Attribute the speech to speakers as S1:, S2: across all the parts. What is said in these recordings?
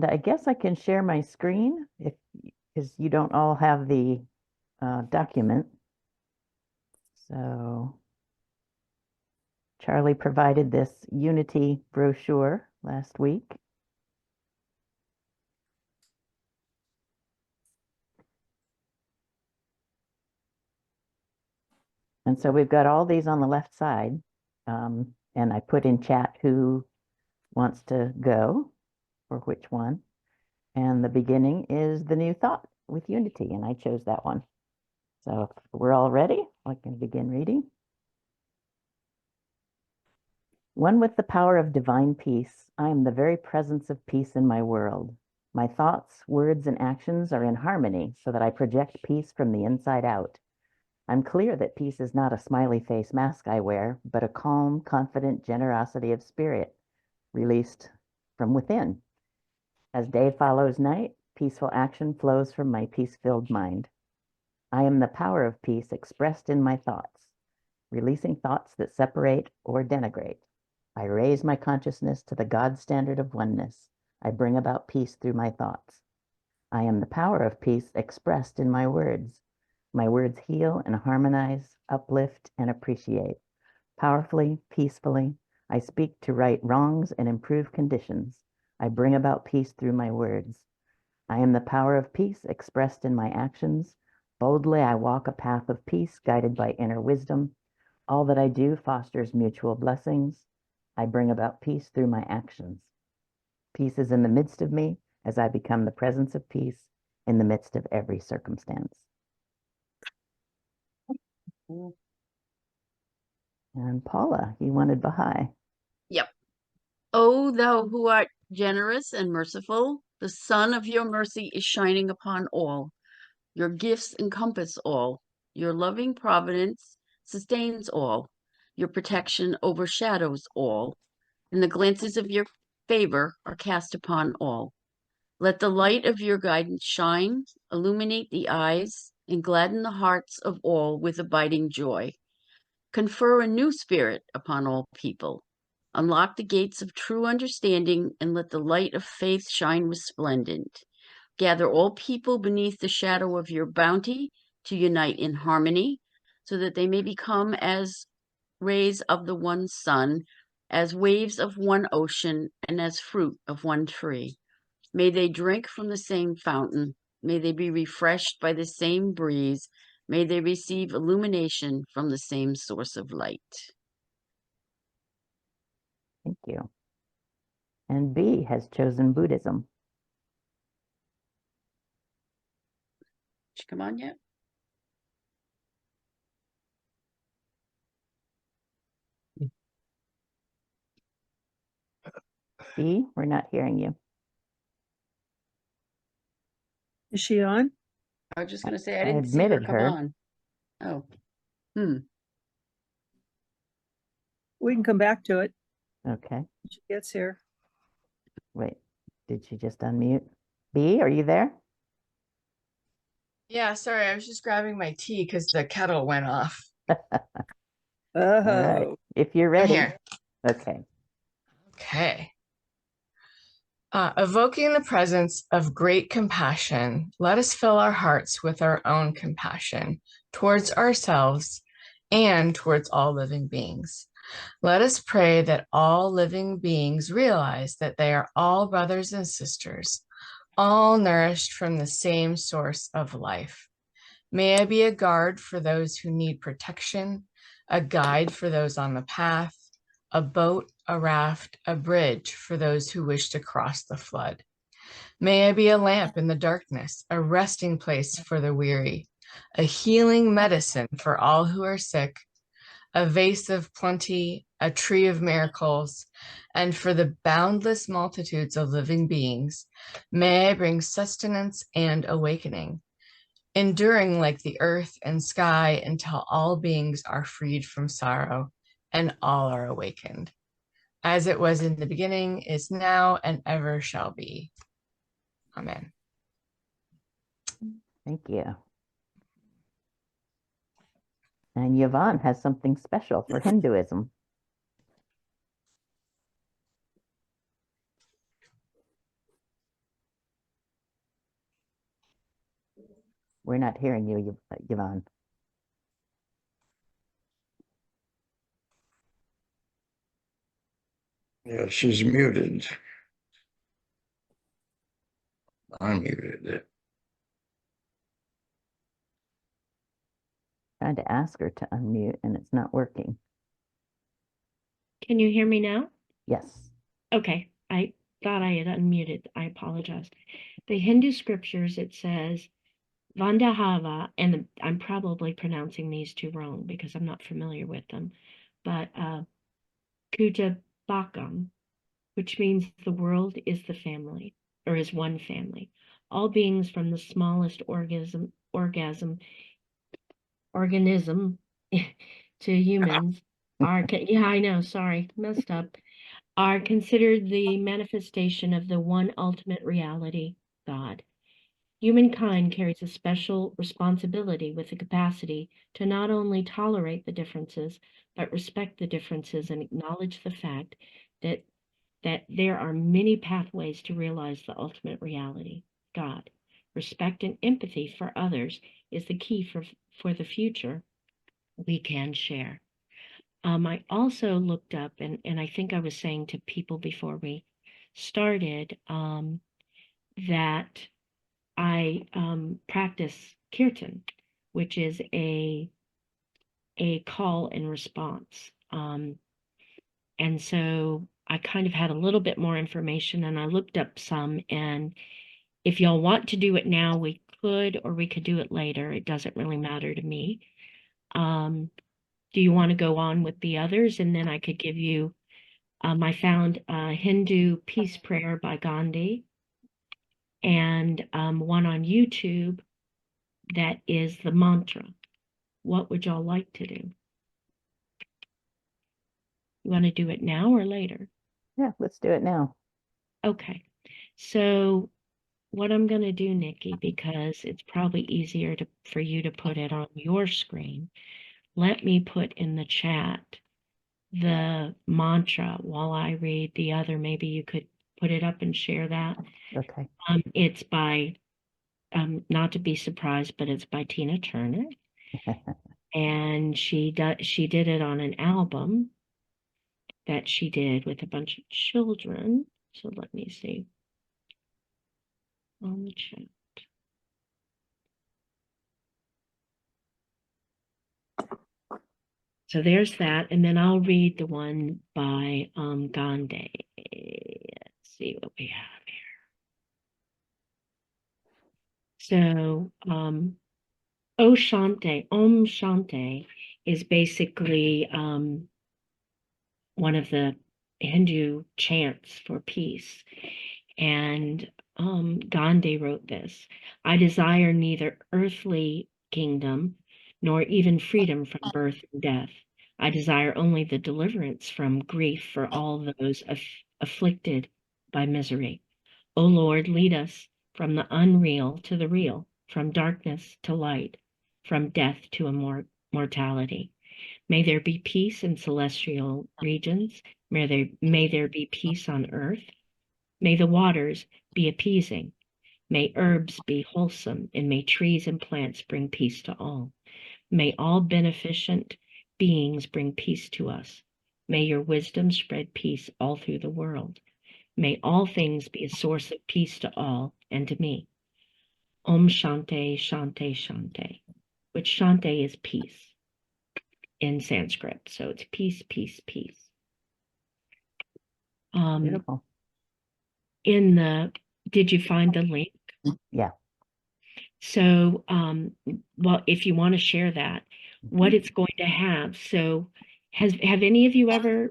S1: I guess I can share my screen because you don't all have the document. So Charlie provided this Unity brochure last week. And so we've got all these on the left side. And I put in chat who wants to go or which one. And the beginning is the new thought with unity, and I chose that one. So if we're all ready, I can begin reading. One with the power of divine peace, I am the very presence of peace in my world. My thoughts, words, and actions are in harmony so that I project peace from the inside out. I'm clear that peace is not a smiley face mask I wear, but a calm, confident generosity of spirit released from within. As day follows night, peaceful action flows from my peace-filled mind. I am the power of peace expressed in my thoughts, releasing thoughts that separate or denigrate. I raise my consciousness to the God standard of oneness. I bring about peace through my thoughts. I am the power of peace expressed in my words. My words heal and harmonize, uplift, and appreciate. Powerfully, peacefully, I speak to right wrongs and improve conditions. I bring about peace through my words. I am the power of peace expressed in my actions. Boldly, I walk a path of peace guided by inner wisdom. All that I do fosters mutual blessings. I bring about peace through my actions. Peace is in the midst of me as I become the presence of peace in the midst of every circumstance. And Paula, you wanted Baha'i.
S2: Yep. O thou who art generous and merciful, the sun of your mercy is shining upon all. Your gifts encompass all. Your loving providence sustains all. Your protection overshadows all. And the glances of your favor are cast upon all. Let the light of your guidance shine, illuminate the eyes, and gladden the hearts of all with abiding joy. Confer a new spirit upon all people. Unlock the gates of true understanding and let the light of faith shine resplendent. Gather all people beneath the shadow of your bounty to unite in harmony so that they may become as rays of the one sun, as waves of one ocean, and as fruit of one tree. May they drink from the same fountain. May they be refreshed by the same breeze. May they receive illumination from the same source of light.
S1: Thank you. And B has chosen Buddhism.
S2: Did she come on yet?
S1: B, we're not hearing you.
S3: Is she on?
S2: I was just going to say, I
S1: I
S2: didn't see her
S1: admitted
S2: come
S1: her.
S2: on. Oh.
S3: We can come back to it
S1: Okay.
S3: when she gets here.
S1: Wait, did she just unmute? B, are you there?
S4: Yeah, sorry, I was just grabbing my tea because the kettle went off.
S1: All right. If you're
S4: I'm
S1: ready.
S4: here.
S1: Okay.
S4: Okay. Evoking the presence of great compassion, let us fill our hearts with our own compassion towards ourselves and towards all living beings. Let us pray that all living beings realize that they are all brothers and sisters, all nourished from the same source of life. May I be a guard for those who need protection, a guide for those on the path, a boat, a raft, a bridge for those who wish to cross the flood. May I be a lamp in the darkness, a resting place for the weary, a healing medicine for all who are sick, a vase of plenty, a tree of miracles, and for the boundless multitudes of living beings, may I bring sustenance and awakening, enduring like the earth and sky until all beings are freed from sorrow and all are awakened. As it was in the beginning, is now, and ever shall be. Amen.
S1: Thank you. And Yvonne has something special for Hinduism. We're not hearing you, Yvonne.
S5: Yeah, she's muted. Unmuted it.
S1: Trying to ask her to unmute and it's not working.
S6: Can you hear me now?
S1: Yes.
S6: Okay, I thought I had unmuted. I apologize. The Hindu scriptures, it says, Vandahava, and I'm probably pronouncing these two wrong because I'm not familiar with them, but Kujabakam, which means the world is the family, or is one family. All beings from the smallest organism to humans are, yeah, I know, sorry, messed up, are considered the manifestation of the one ultimate reality, God. Humankind carries a special responsibility with the capacity to not only tolerate the differences, but respect the differences and acknowledge the fact that there are many pathways to realize the ultimate reality, God. Respect and empathy for others is the key for the future we can share. I also looked up, and I think I was saying to people before we started, that I practice kirtan, which is a call and response. And so I kind of had a little bit more information and I looked up some, and if y'all want to do it now, we could, or we could do it later. It doesn't really matter to me. Do you want to go on with the others? And then I could give you, I found a Hindu peace prayer by Gandhi and one on YouTube that is the mantra. What would y'all like to do? You want to do it now or later?
S1: Yeah, let's do it now.
S6: Okay. So what I'm going to do, Nikki, because it's probably easier for you to put it on your screen, let me put in the chat the mantra while I read the other. Maybe you could put it up and share that.
S1: Okay.
S6: It's by, not to be surprised, but it's by Tina Turner. And she did it on an album that she did with a bunch of children. So let me see on the chat. So there's that, and then I'll read the one by Gandhi. Let's see what we have here. So Om Shanti is basically one of the Hindu chants for peace. And Gandhi wrote this: I desire neither earthly kingdom nor even freedom from birth and death. I desire only the deliverance from grief for all those afflicted by misery. O Lord, lead us from the unreal to the real, from darkness to light, from death to immortality. May there be peace in celestial regions. May there be peace on earth. May the waters be appeasing. May herbs be wholesome, and may trees and plants bring peace to all. May all beneficent beings bring peace to us. May your wisdom spread peace all through the world. May all things be a source of peace to all and to me. Om Shanti, Shanti, Shanti, which Shanti is peace in Sanskrit. So it's peace, peace, peace.
S1: Beautiful.
S6: Did you find the link?
S1: Yeah.
S6: So, well, if you want to share that, what it's going to have. So have any of you ever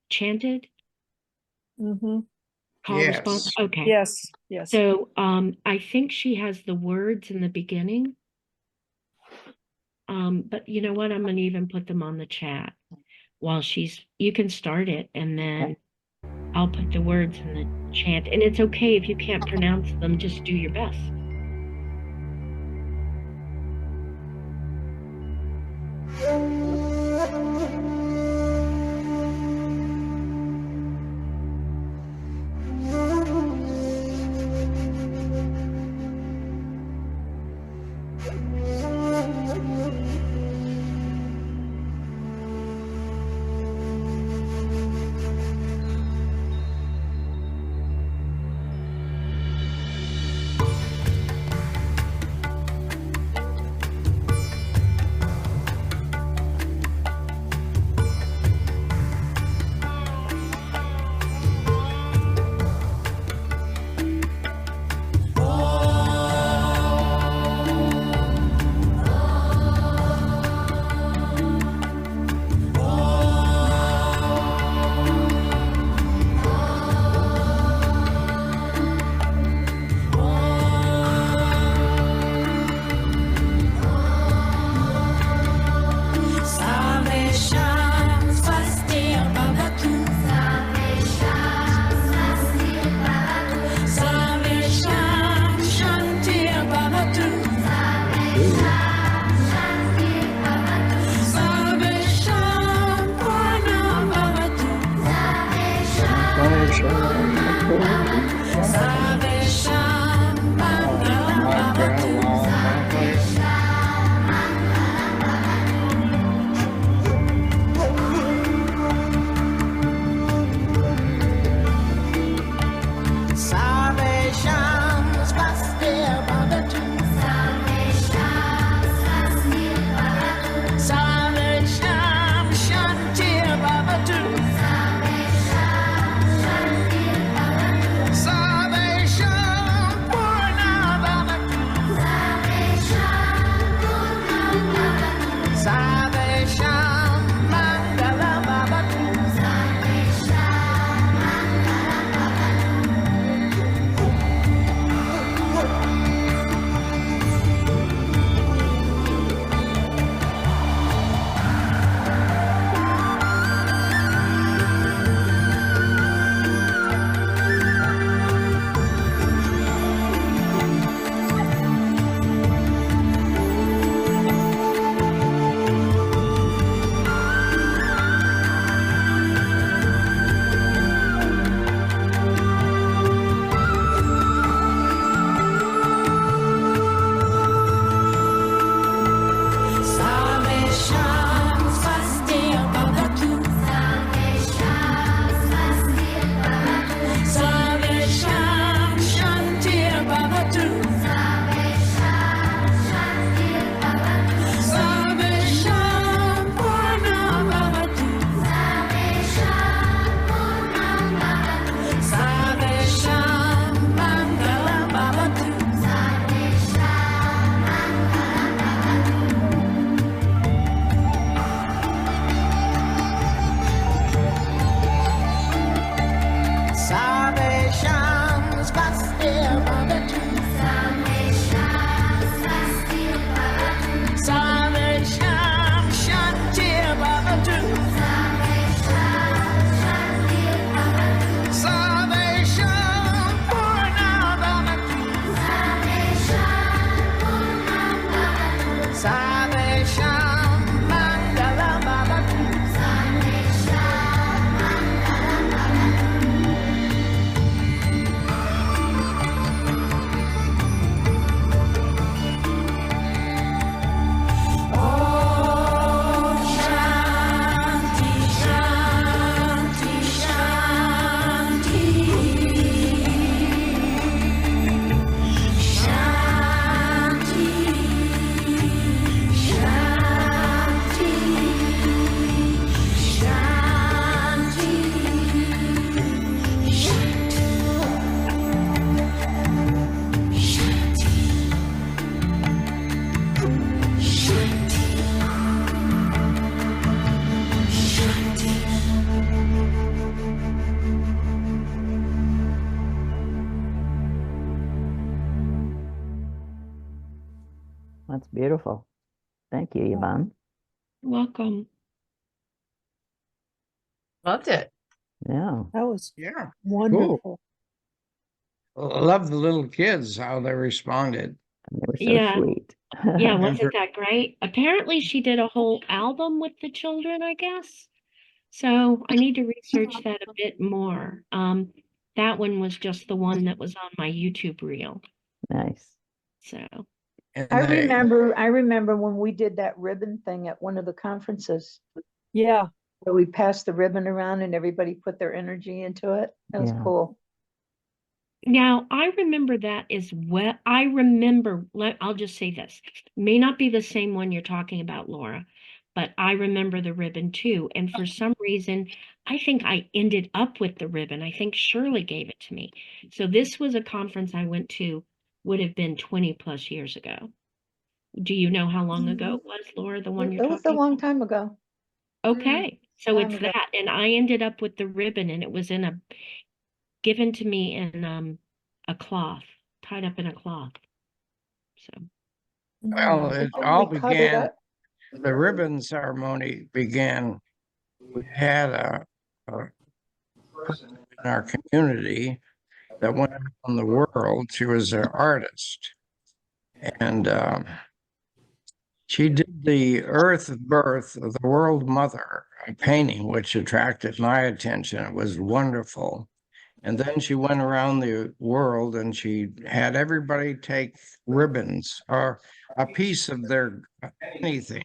S6: chanted?
S3: Mm-hmm.
S6: Call
S5: Yes.
S6: response? Okay.
S3: Yes, yes.
S6: So I think she has the words in the beginning. But you know what? I'm going to even put them on the chat while you can start it, and then I'll put the words in the chant. And it's okay if you can't pronounce them, just do your best.
S1: That's beautiful. Thank you, Yvonne.
S6: Welcome.
S4: Loved it.
S1: Yeah.
S3: That was
S5: Yeah.
S3: wonderful.
S5: I love the little kids, how they responded.
S1: And they were so
S6: Yeah.
S1: sweet.
S6: Yeah,
S5: And
S6: wasn't
S5: for-
S6: that great? Apparently she did a whole album with the children, I guess. So I need to research that a bit more. That one was just the one that was on my YouTube reel.
S1: Nice.
S6: So
S5: and
S7: I
S5: they-
S7: remember when we did that ribbon thing at one of the conferences,
S3: Yeah.
S7: where we passed the ribbon around and everybody put their energy into it. That was
S1: Yeah.
S7: cool.
S6: now I remember that as well. I remember, I'll just say this, may not be the same one you're talking about, Laura, but I remember the ribbon too. And for some reason, I think I ended up with the ribbon. I think Shirley gave it to me. So this was a conference I went to, would have been 20 plus years ago. Do you know how long ago it was, Laura, the one you're
S7: It was a
S6: talking
S7: long
S6: about?
S7: time ago.
S6: Okay, so
S7: time
S6: it's
S7: ago.
S6: that. And I ended up with the ribbon and it was given to me in a cloth, tied up in a cloth. So
S5: well,
S7: I
S5: it
S7: think
S5: all
S7: we cut it
S5: began,
S7: up.
S5: the ribbon ceremony began, we had a person in our community that went around the world. She was an artist. And she did the earth birth of the world mother, a painting which attracted my attention. It was wonderful. And then she went around the world and she had everybody take ribbons or a piece of their anything.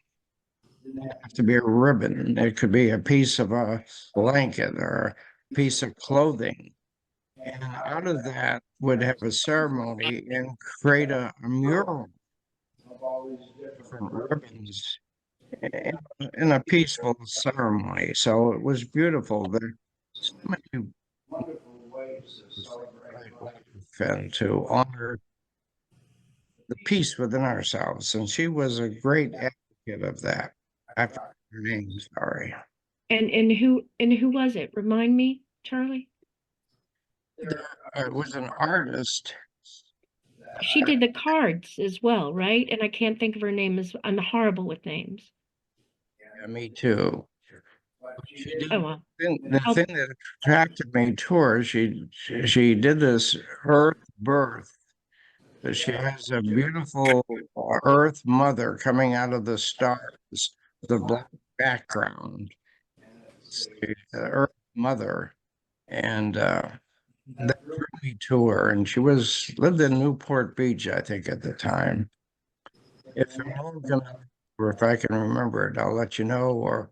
S5: It didn't have to be a ribbon. It could be a piece of a blanket or a piece of clothing. And out of that would have a ceremony and create a mural of all these different ribbons in a peaceful ceremony. So it was beautiful. There's so many wonderful ways to celebrate life and to honor the peace within ourselves. And she was a great advocate of that. I forgot her name, sorry.
S6: and who was it? Remind me, Charlie.
S5: It was an artist.
S6: She did the cards as well, right? And I can't think of her name. I'm horrible with names.
S5: Yeah, me too. She did
S6: Oh well.
S5: the thing that attracted me to her, she did this earth birth. That she has a beautiful earth mother coming out of the stars, the black background. It's the earth mother, and that drew me to her. And she lived in Newport Beach, I think, at the time. If I'm gonna, or if I can remember it, I'll let you know. Or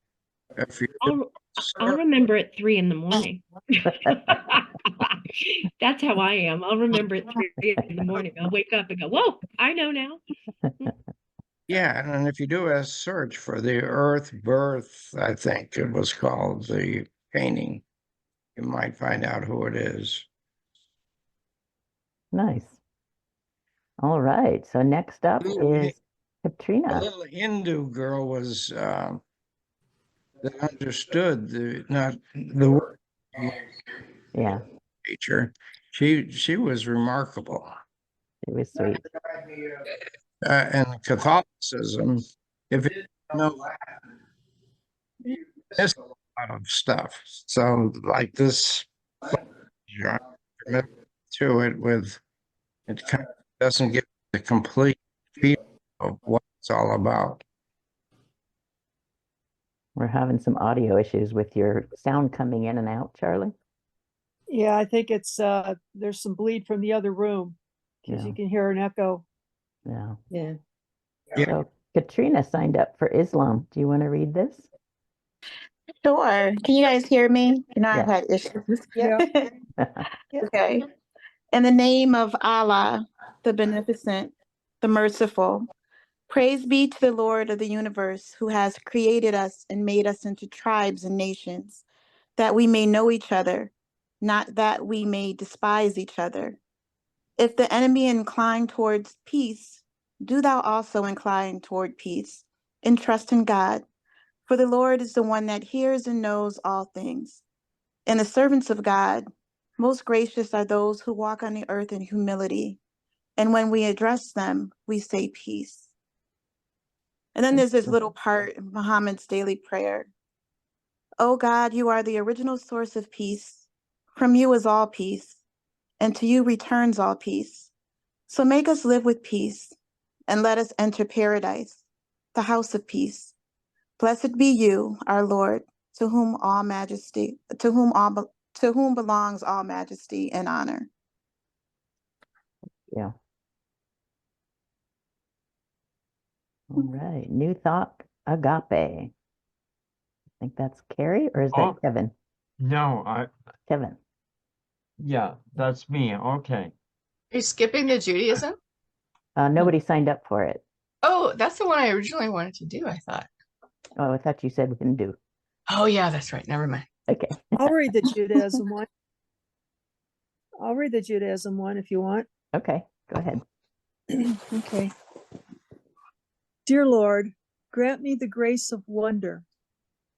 S5: if you
S6: I'll remember at 3 in the morning. That's how I am. I'll remember at 3 in the morning. I'll wake up and go, whoa, I know now.
S5: yeah, and if you do a search for the Earth Birth, I think it was called, the painting, you might find out who it is.
S1: Nice. All right. So next up is
S5: A
S1: Katrina.
S5: little Hindu girl was that understood not the word
S1: Yeah,
S5: nature. She was remarkable.
S1: it was sweet.
S5: And Catholicism, if you know, there's a lot of stuff. So like this, I remember to it with, it kind of doesn't give the complete feel of what it's all about.
S1: We're having some audio issues with your sound coming in and out, Charlie.
S3: Yeah, I think it's there's some bleed from the other room because
S1: Yeah.
S3: you can hear an echo.
S1: Yeah.
S7: Yeah.
S5: Yeah.
S1: So Katrina signed up for Islam. Do you want to read this?
S8: Sure. Can you guys hear me? You know, I've
S1: Yeah.
S8: had issues.
S3: Yeah.
S8: Okay. In the name of Allah, the Beneficent, the Merciful, praise be to the Lord of the universe who has created us and made us into tribes and nations, that we may know each other, not that we may despise each other. If the enemy incline towards peace, do thou also incline toward peace, and trust in God. For the Lord is the one that hears and knows all things. And the servants of God, most gracious are those who walk on the earth in humility. And when we address them, we say peace. And then there's this little part in Muhammad's daily prayer. Oh God, you are the original source of peace. From you is all peace, and to you returns all peace. So make us live with peace, and let us enter paradise, the house of peace. Blessed be you, our Lord, to whom belongs all majesty and honor.
S1: Yeah. All right. New thought, agape. I think that's Carrie, or is that
S9: Oh.
S1: Kevin?
S9: No,
S1: Kevin.
S9: yeah, that's me. Okay.
S4: Are you skipping the Judaism?
S1: Nobody signed up for it.
S4: Oh, that's the one I originally wanted to do, I thought.
S1: Oh, I thought you said Hindu.
S4: Oh, yeah, that's right. Never mind.
S1: Okay.
S3: I'll read the Judaism one. I'll read the Judaism one if you want.
S1: Okay, go ahead.
S3: Okay. Dear Lord, grant me the grace of wonder.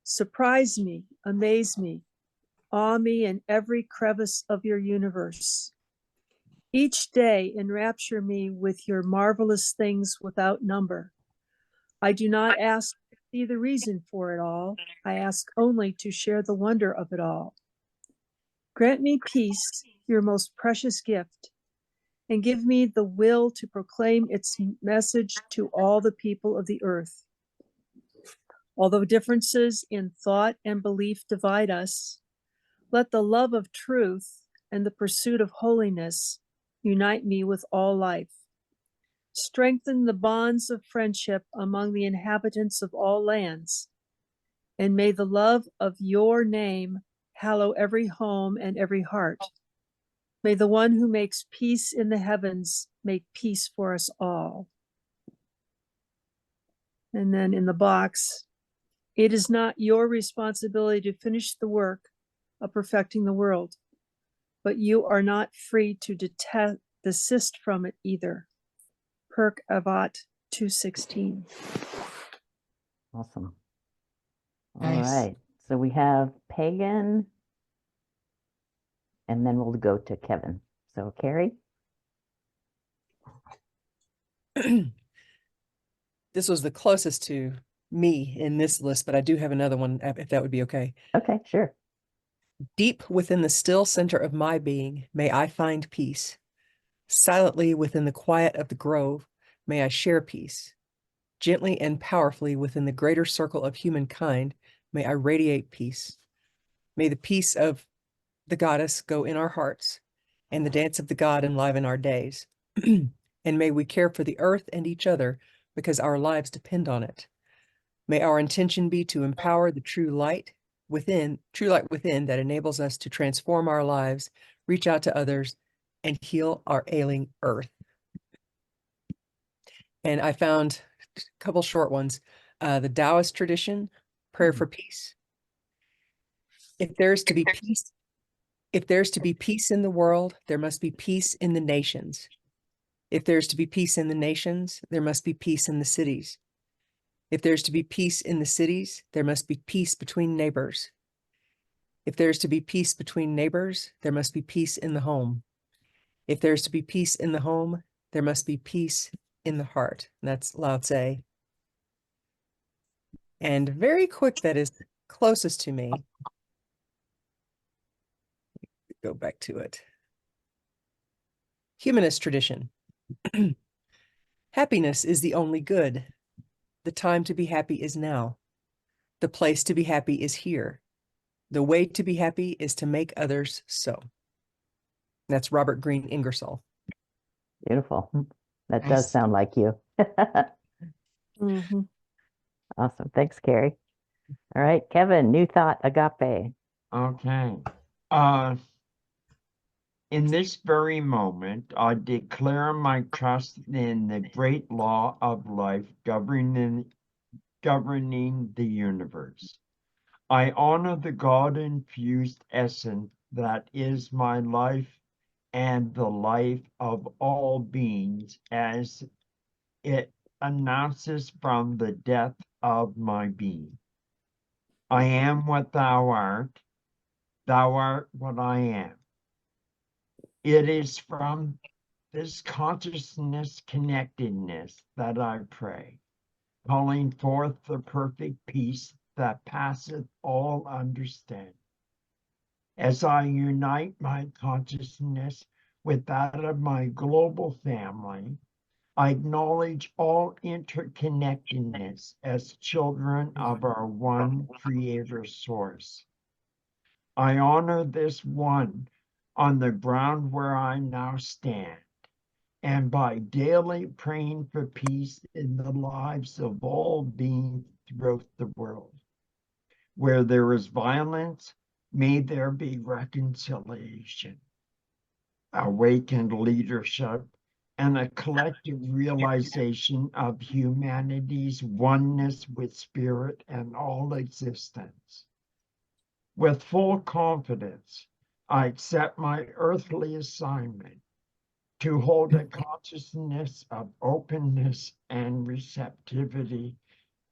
S3: Surprise me, amaze me, awe me in every crevice of your universe. Each day enrapture me with your marvelous things without number. I do not ask to see the reason for it all. I ask only to share the wonder of it all. Grant me peace, your most precious gift, and give me the will to proclaim its message to all the people of the earth. Although differences in thought and belief divide us, let the love of truth and the pursuit of holiness unite me with all life. Strengthen the bonds of friendship among the inhabitants of all lands, and may the love of your name hallow every home and every heart. May the one who makes peace in the heavens make peace for us all. And then in the box, it is not your responsibility to finish the work of perfecting the world, but you are not free to desist from it either. Perk Avat 216.
S1: Awesome. All
S4: Nice.
S1: right. So we have Pagan, and then we'll go to Kevin. So Carrie?
S10: This was the closest to me in this list, but I do have another one, if that would be okay.
S1: Okay, sure.
S10: Deep within the still center of my being, may I find peace. Silently within the quiet of the grove, may I share peace. Gently and powerfully within the greater circle of humankind, may I radiate peace. May the peace of the goddess go in our hearts, and the dance of the god enliven our days. And may we care for the earth and each other, because our lives depend on it. May our intention be to empower the true light within that enables us to transform our lives, reach out to others, and heal our ailing earth. And I found a couple short ones. The Taoist tradition, prayer for peace. If there's to be peace in the world, there must be peace in the nations. If there's to be peace in the nations, there must be peace in the cities. If there's to be peace in the cities, there must be peace between neighbors. If there's to be peace between neighbors, there must be peace in the home. If there's to be peace in the home, there must be peace in the heart. And that's Lao Tse. And very quick, that is closest to me. Go back to it. Humanist tradition. Happiness is the only good. The time to be happy is now. The place to be happy is here. The way to be happy is to make others so. That's Robert Greene Ingersoll.
S1: Beautiful. That
S4: Nice.
S1: does sound like you.
S3: Mm-hmm.
S1: Awesome. Thanks, Carrie. All right, Kevin, new thought, agape.
S9: Okay. In this very moment, I declare my trust in the great law of life governing the universe. I honor the God-infused essence that is my life and the life of all beings as it announces from the depth of my being. I am what thou art what I am. It is from this consciousness connectedness that I pray. calling forth the perfect peace that passeth all understanding. As I unite my consciousness with that of my global family, I acknowledge all interconnectedness as children of our one Creator source. I honor this one on the ground where I now stand, and by daily praying for peace in the lives of all beings throughout the world. Where there is violence, may there be reconciliation, awakened leadership, and a collective realization of humanity's oneness with spirit and all existence. With full confidence, I accept my earthly assignment to hold a consciousness of openness and receptivity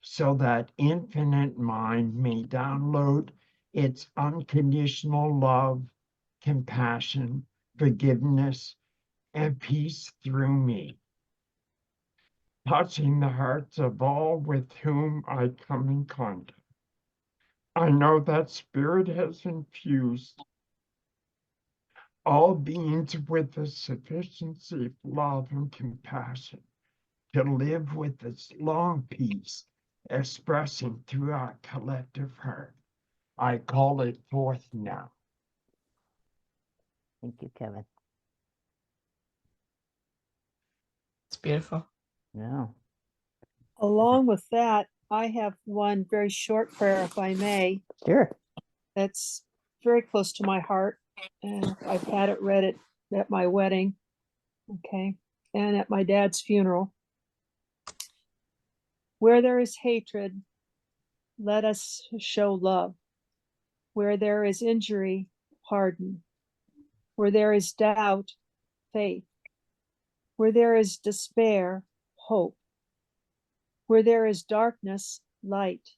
S9: so that infinite mind may download its unconditional love, compassion, forgiveness, and peace through me, touching the hearts of all with whom I come in contact. I know that Spirit has infused all beings with the sufficiency of love and compassion to live with this long peace expressing through our collective heart. I call it forth now.
S1: Thank you, Kevin.
S4: It's beautiful.
S1: Yeah.
S3: Along with that, I have one very short prayer, if I may.
S1: Sure.
S3: That's very close to my heart, and I've had it read at my wedding, okay, and at my dad's funeral. Where there is hatred, let us show love. Where there is injury, pardon. Where there is doubt, faith. Where there is despair, hope. Where there is darkness, light.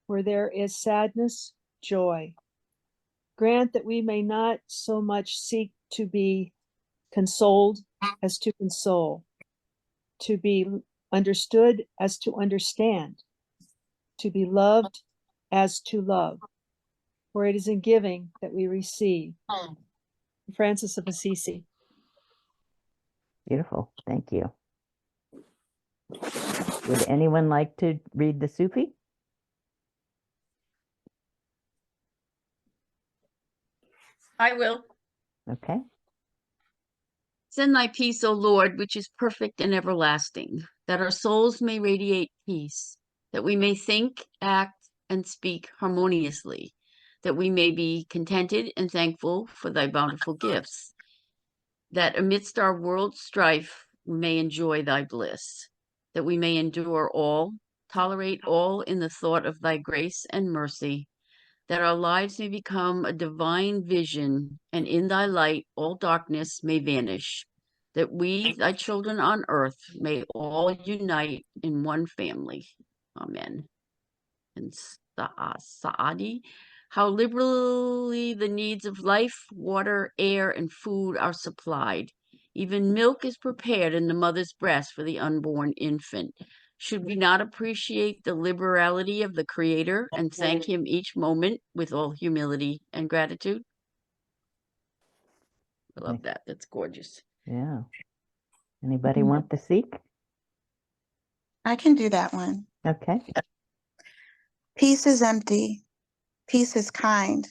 S3: Where there is sadness, joy. Grant that we may not so much seek to be consoled as to console, to be understood as to understand, to be loved as to love, for it is in giving that we receive. Francis of Assisi.
S1: Beautiful. Thank you. Would anyone like to read the Sufi?
S2: I will.
S1: Okay.
S2: Send thy peace, O Lord, which is perfect and everlasting, that our souls may radiate peace, that we may think, act, and speak harmoniously, that we may be contented and thankful for thy bountiful gifts, that amidst our world's strife we may enjoy thy bliss, that we may endure all, tolerate all in the thought of thy grace and mercy, that our lives may become a divine vision, and in thy light all darkness may vanish, that we, thy children on earth, may all unite in one family. Amen. And Sa'adi, how liberally the needs of life, water, air, and food are supplied. Even milk is prepared in the mother's breast for the unborn infant. Should we not appreciate the liberality of the Creator and thank Him each moment with all humility and gratitude? I love that. That's gorgeous.
S1: Yeah. Anybody want the Sikh?
S8: I can do that one.
S1: Okay.
S8: Peace is empty. Peace is kind.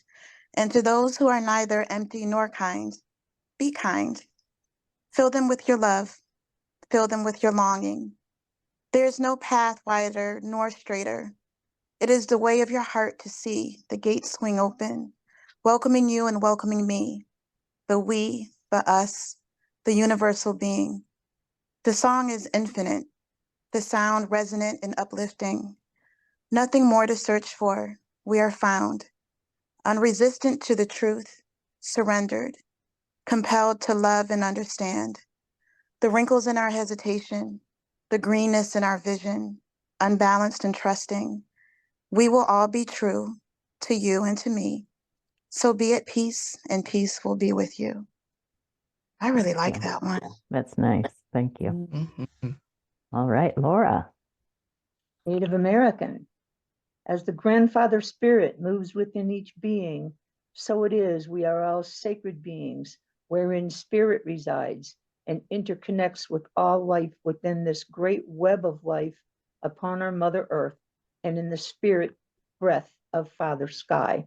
S8: And to those who are neither empty nor kind, be kind. Fill them with your love. Fill them with your longing. There is no path wider nor straighter. It is the way of your heart to see the gates swing open, welcoming you and welcoming me, the we, the us, the universal being. The song is infinite, the sound resonant and uplifting. Nothing more to search for. We are found, unresistant to the truth, surrendered, compelled to love and understand. The wrinkles in our hesitation, the greenness in our vision, unbalanced and trusting. We will all be true to you and to me. So be at peace, and peace will be with you. I really like that one.
S1: That's nice. Thank you.
S4: Mhm.
S1: All right, Laura.
S7: Native American. As the grandfather spirit moves within each being, so it is we are all sacred beings, wherein spirit resides and interconnects with all life within this great web of life upon our Mother Earth and in the spirit breath of Father Sky.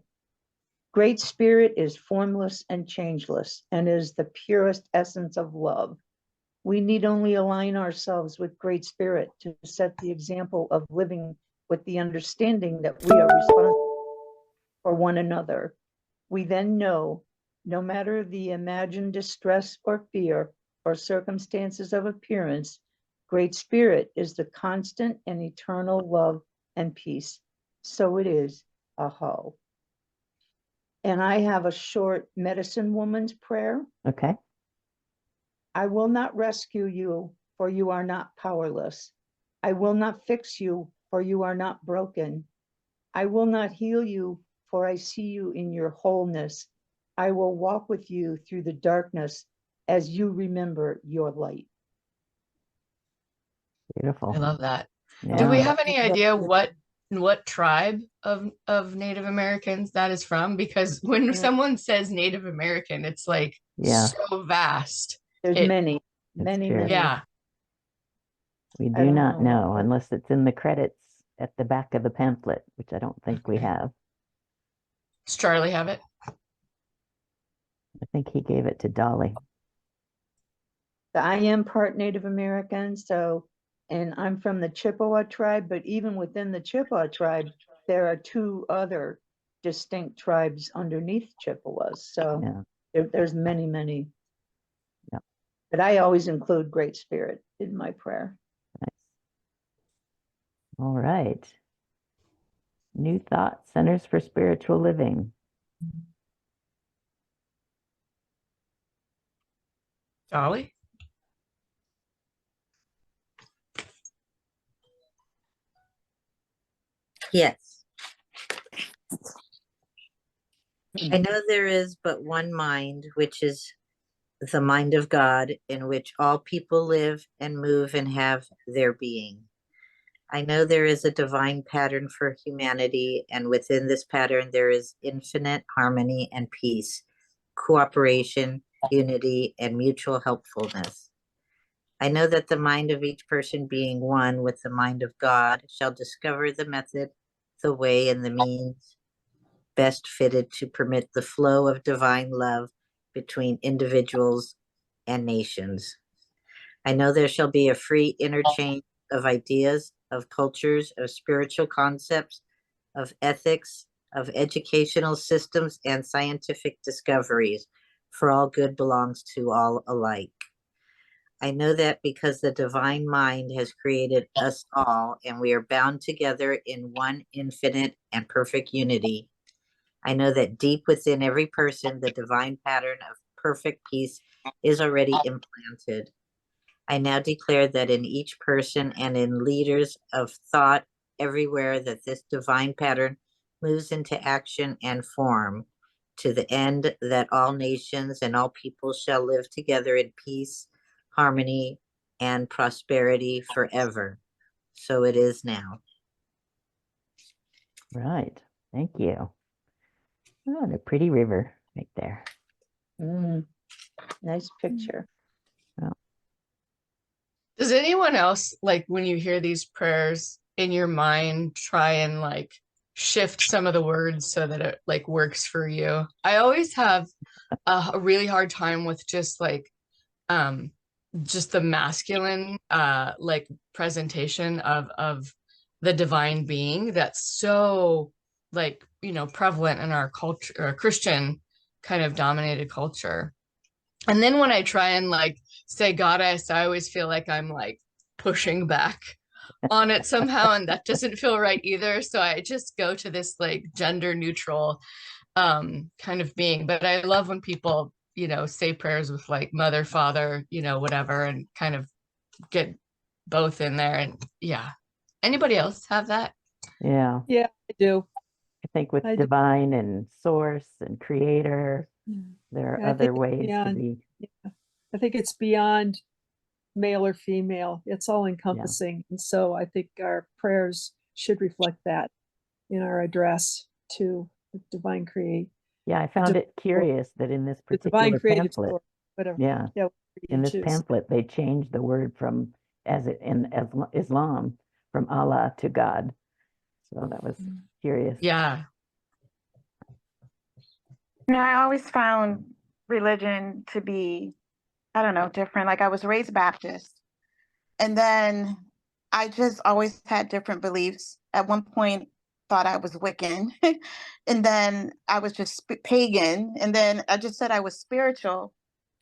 S7: Great Spirit is formless and changeless and is the purest essence of love. We need only align ourselves with Great Spirit to set the example of living with the understanding that we are responsible for one another. We then know, no matter the imagined distress or fear or circumstances of appearance, Great Spirit is the constant and eternal love and peace. So it is, Aho. And I have a short medicine woman's prayer.
S1: Okay.
S7: I will not rescue you, for you are not powerless. I will not fix you, for you are not broken. I will not heal you, for I see you in your wholeness. I will walk with you through the darkness as you remember your light.
S1: Beautiful.
S4: I love that.
S1: Yeah.
S4: Do we have any idea what tribe of Native Americans that is from? Because when someone says Native American, it's like so vast.
S7: There's many.
S4: Yeah.
S1: We do not know unless it's in the credits at the back of the pamphlet, which I don't think we have.
S4: Does Charlie have it?
S1: I think he gave it to Dolly.
S7: I am part Native American, and I'm from the Chippewa tribe, but even within the Chippewa tribe, there are two other distinct tribes underneath Chippewas. So there's many, many.
S1: Yeah.
S7: But I always include Great Spirit in my prayer.
S1: Nice. All right. New Thought Centers for Spiritual Living.
S4: Dolly?
S11: Yes. I know there is but one mind, which is the mind of God, in which all people live and move and have their being. I know there is a divine pattern for humanity, and within this pattern there is infinite harmony and peace, cooperation, unity, and mutual helpfulness. I know that the mind of each person being one with the mind of God shall discover the method, the way, and the means best fitted to permit the flow of divine love between individuals and nations. I know there shall be a free interchange of ideas, of cultures, of spiritual concepts, of ethics, of educational systems, and scientific discoveries, for all good belongs to all alike. I know that because the divine mind has created us all and we are bound together in one infinite and perfect unity. I know that deep within every person, the divine pattern of perfect peace is already implanted. I now declare that in each person and in leaders of thought everywhere, that this divine pattern moves into action and form to the end that all nations and all people shall live together in peace, harmony, and prosperity forever. So it is now.
S1: Right. Thank you. Oh, and a pretty river right there.
S7: Nice picture.
S1: Oh.
S4: Does anyone else, like when you hear these prayers in your mind, try and like shift some of the words so that it like works for you? I always have a really hard time with just the masculine like presentation of the divine being that's so like prevalent in our culture, or Christian kind of dominated culture. And then when I try and like say goddess, I always feel like I'm like pushing back on it somehow, and that doesn't feel right either. So I just go to this like gender neutral kind of being. But I love when people say prayers with like mother, father, whatever, and kind of get both in there. And yeah, anybody else have that?
S1: Yeah.
S3: Yeah, I do.
S1: I think with divine and source and creator, there are other ways to be.
S3: I think it's beyond male or female. It's all encompassing. And so I think our prayers should reflect that in our address to the divine create.
S1: Yeah, I found it curious that in this
S3: The divine
S1: particular
S3: creative
S1: pamphlet,
S3: source, whatever.
S1: yeah,
S3: Yeah,
S1: in this
S3: choose.
S1: pamphlet, they changed the word from in Islam from Allah to God. So that was curious.
S4: Yeah.
S8: I always found religion to be, I don't know, different. Like I was raised Baptist, and then I just always had different beliefs. At one point, thought I was Wiccan, and then I was just pagan, and then I just said I was spiritual.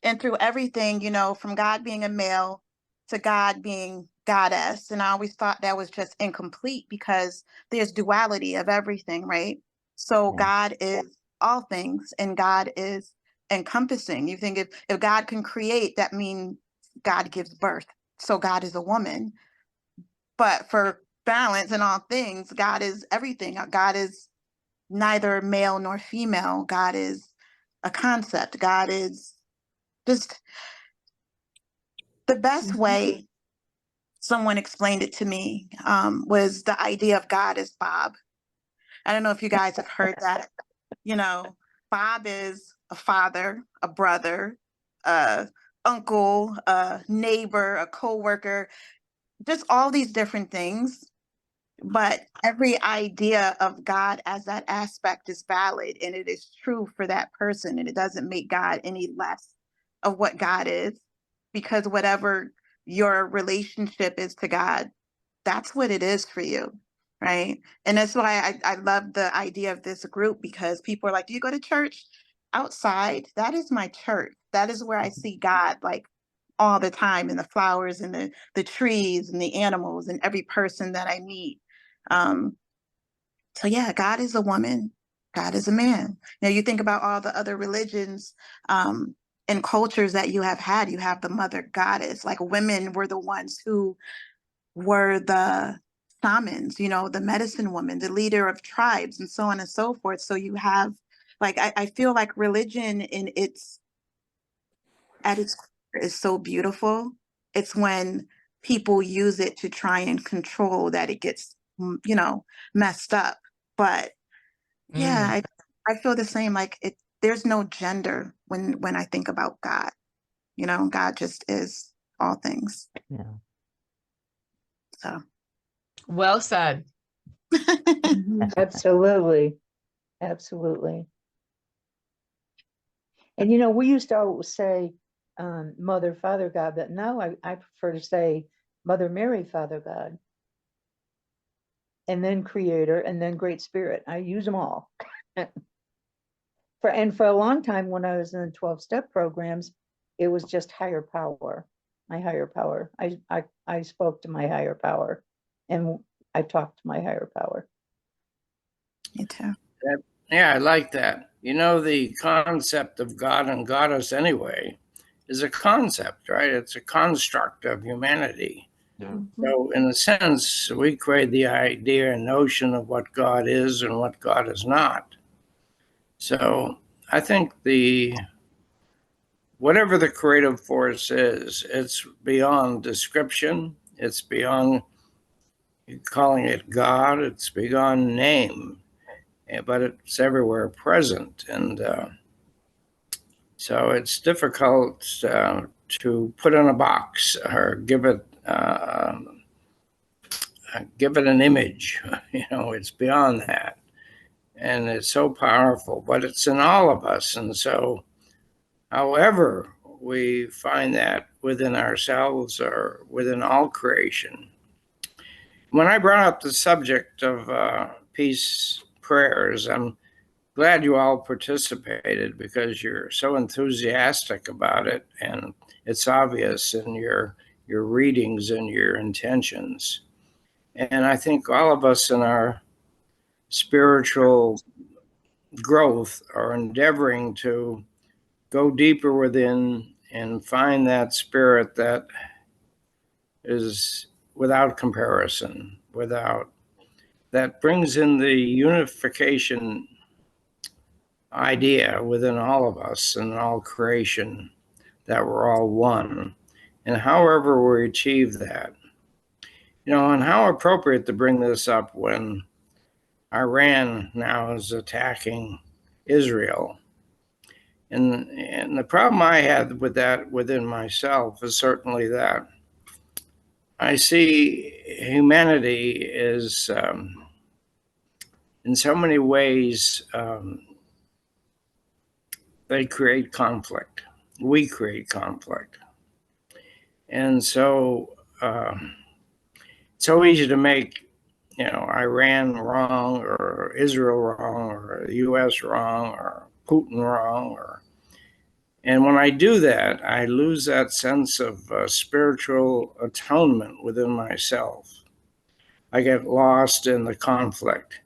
S8: And through everything, from God being a male to God being goddess, and I always thought that was just incomplete because there's duality of everything, right? So
S1: Yeah.
S8: God is all things, and God is encompassing. You think if God can create, that means God gives birth. So God is a woman. But for balance in all things, God is everything. God is neither male nor female. God is a concept. God is just the best way someone explained it to me was the idea of God as Bob. I don't know if you guys have heard that. Bob is a father, a brother, a uncle, a neighbor, a coworker, just all these different things. But every idea of God as that aspect is valid and it is true for that person. And it doesn't make God any less of what God is, because whatever your relationship is to God, that's what it is for you. Right. And that's why I love the idea of this group, because people are like, do you go to church? Outside, that is my church. That is where I see God, like all the time, in the flowers and the trees and the animals and every person that I meet. So yeah, God is a woman, God is a man. You think about all the other religions and cultures that you have had. You have the mother goddess, like women were the ones who were the shamans, the medicine woman, the leader of tribes, and so on and so forth. So you have, like, I feel like religion at its core is so beautiful. It's when people use it to try and control that it gets, messed up. But yeah, I feel the same. Like there's no gender when I think about God. God just is all things.
S1: Yeah.
S8: So
S4: Well said.
S7: Absolutely. Absolutely. And we used to always say Mother, Father, God, but now I prefer to say Mother Mary, Father, God, and then Creator, and then Great Spirit. I use them all. For a long time, when I was in the 12-step programs, it was just higher power, my higher power. I spoke to my higher power, and I talked to my higher power.
S8: Me too.
S5: Yeah, I like that. The concept of God and Goddess anyway is a concept, right? It's a construct of humanity.
S9: Yeah.
S5: So in a sense, we create the idea and notion of what God is and what God is not. So I think whatever the creative force is, it's beyond description. It's beyond calling it God. It's beyond name, but it's everywhere present. And so it's difficult to put in a box or give it an image. It's beyond that, and it's so powerful. But it's in all of us, and so, however, we find that within ourselves or within all creation. When I brought up the subject of peace prayers, I'm glad you all participated because you're so enthusiastic about it, and it's obvious in your readings and your intentions. And I think all of us in our spiritual growth are endeavoring to go deeper within and find that spirit that is without comparison, that brings in the unification idea within all of us and all creation, that we're all one. and however we achieve that. And how appropriate to bring this up when Iran now is attacking Israel. And the problem I had with that within myself is certainly that I see humanity is, in so many ways, they create conflict. We create conflict. And so it's so easy to make, Iran wrong or Israel wrong or the US wrong or Putin wrong. And when I do that, I lose that sense of spiritual atonement within myself. I get lost in the conflict.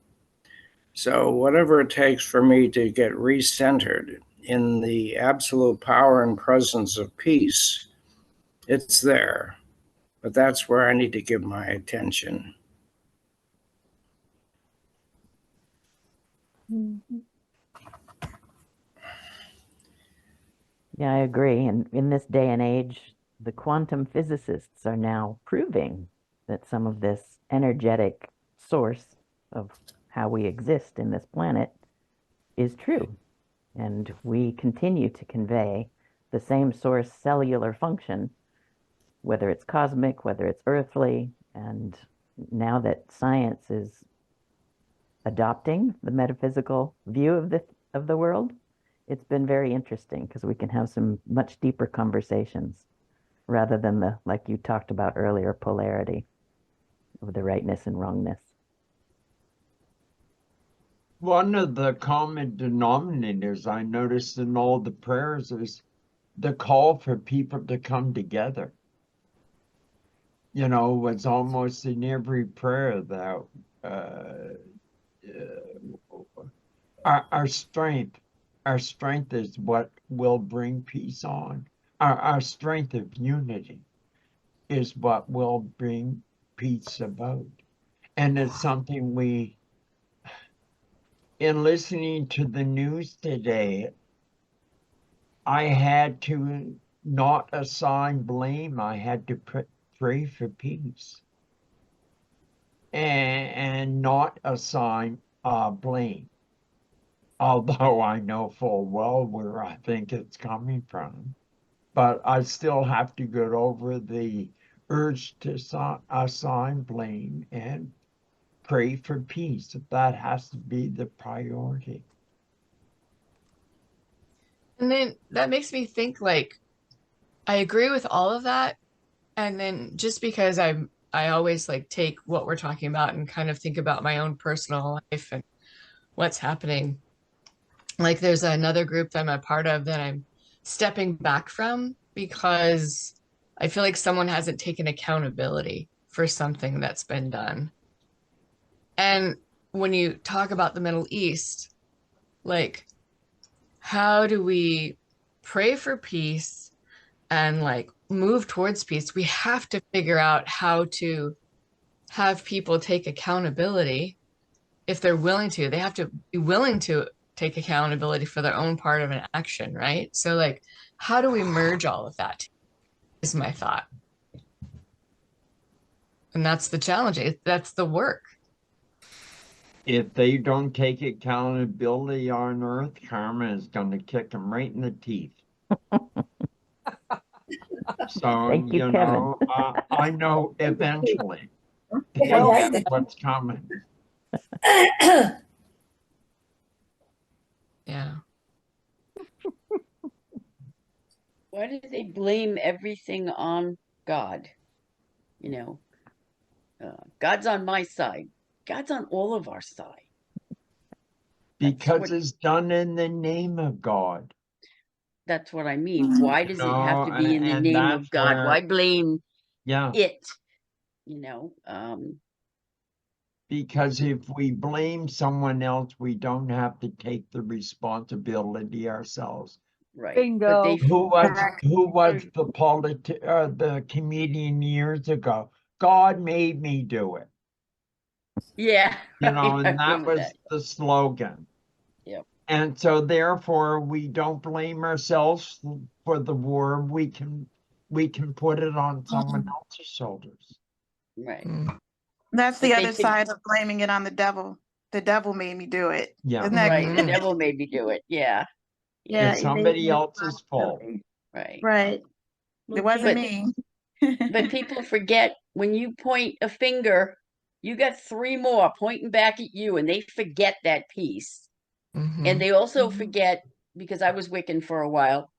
S5: So whatever it takes for me to get recentered in the absolute power and presence of peace, it's there. But that's where I need to give my attention.
S1: Yeah, I agree. And in this day and age, the quantum physicists are now proving that some of this energetic source of how we exist in this planet is true. And we continue to convey the same source cellular function, whether it's cosmic, whether it's earthly. And now that science is adopting the metaphysical view of the world, it's been very interesting because we can have some much deeper conversations rather than the, like you talked about earlier, polarity of the rightness and wrongness.
S9: One of the common denominators I noticed in all the prayers is the call for people to come together. It's almost in every prayer that our strength is what will bring peace on. Our strength of unity is what will bring peace about. And it's something in listening to the news today, I had to not assign blame. I had to pray for peace and not assign blame. Although I know full well where I think it's coming from, but I still have to get over the urge to assign blame and pray for peace. That has to be the priority.
S4: And then that makes me think, like, I agree with all of that. And then just because I always like take what we're talking about and kind of think about my own personal life and what's happening. Like there's another group that I'm a part of that I'm stepping back from because I feel like someone hasn't taken accountability for something that's been done. And when you talk about the Middle East, like, how do we pray for peace and like move towards peace? We have to figure out how to have people take accountability if they're willing to. They have to be willing to take accountability for their own part of an action, right? So like, how do we merge all of that is my thought. And that's the challenge. That's the work.
S9: If they don't take accountability on earth, karma is going to kick them right in the teeth. So,
S1: Thank you, Kevin.
S9: I know eventually that's what's coming.
S4: Yeah.
S2: Why do they blame everything on God? God's on my side. God's on all of our side.
S9: Because it's done in the name of God.
S2: That's what I mean. Why does it have to be in the name of God? Why blame it?
S9: Because if we blame someone else, we don't have to take the responsibility ourselves.
S2: Right.
S3: Bingo.
S9: Who was the comedian years ago? God made me do it.
S2: Yeah.
S9: And that was the slogan.
S2: Yep.
S9: And so therefore we don't blame ourselves for the war. We can we can put it on someone else's shoulders.
S2: Right.
S8: That's the
S2: But they
S8: other
S2: think-
S8: side of blaming it on the devil. The devil made me do it.
S9: Yeah.
S8: Isn't that
S2: Right. The
S8: crazy?
S2: devil made me do it. Yeah.
S8: Yeah,
S9: It's somebody else's fault.
S2: Right.
S8: Right.
S6: Well,
S8: It wasn't
S2: But-
S8: me.
S2: But people forget when you point a finger, you got 3 more pointing back at you, and they forget that piece. And they also forget, because I was Wiccan for a while,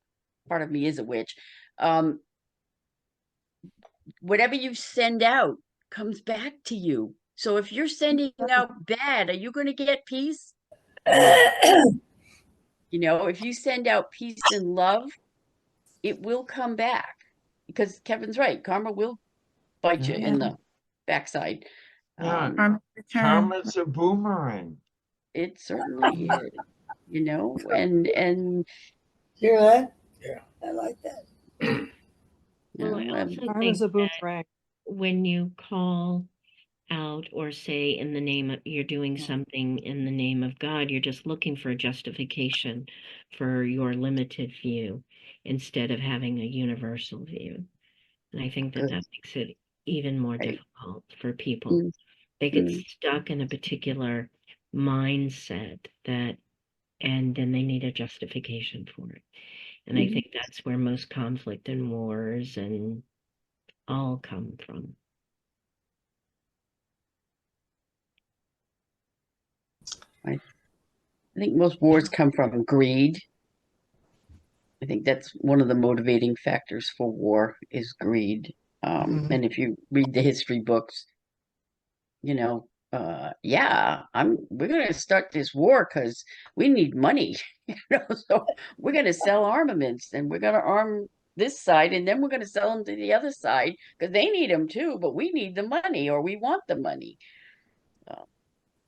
S2: part of me is a witch. Whatever you send out comes back to you. So if you're sending out bad, are you going to get peace? You know, if you send out peace and love, it will come back, because Kevin's right. Karma will bite you in the backside.
S9: Yeah. Karma's a boomerang.
S2: It certainly is, you know, and
S12: Hear that? Yeah, I like that.
S2: you
S6: Well, I
S2: know,
S6: also
S3: Karma's
S6: think
S3: a
S6: that
S3: boomerang.
S6: when you call out or say in the name of, you're doing something in the name of God, you're just looking for a justification for your limited view instead of having a universal view. And I think that that makes it even more
S2: Right.
S6: difficult for people. They get stuck in a particular mindset that, and then they need a justification for it. And I think that's where most conflict and wars and all come from.
S2: I think most wars come from greed. I think that's one of the motivating factors for war is greed. And if you read the history books, you know, we're gonna start this war because we need money, you know, so we're gonna sell armaments and we're gonna arm this side, and then we're gonna sell them to the other side because they need them too, but we need the money, or we want the money.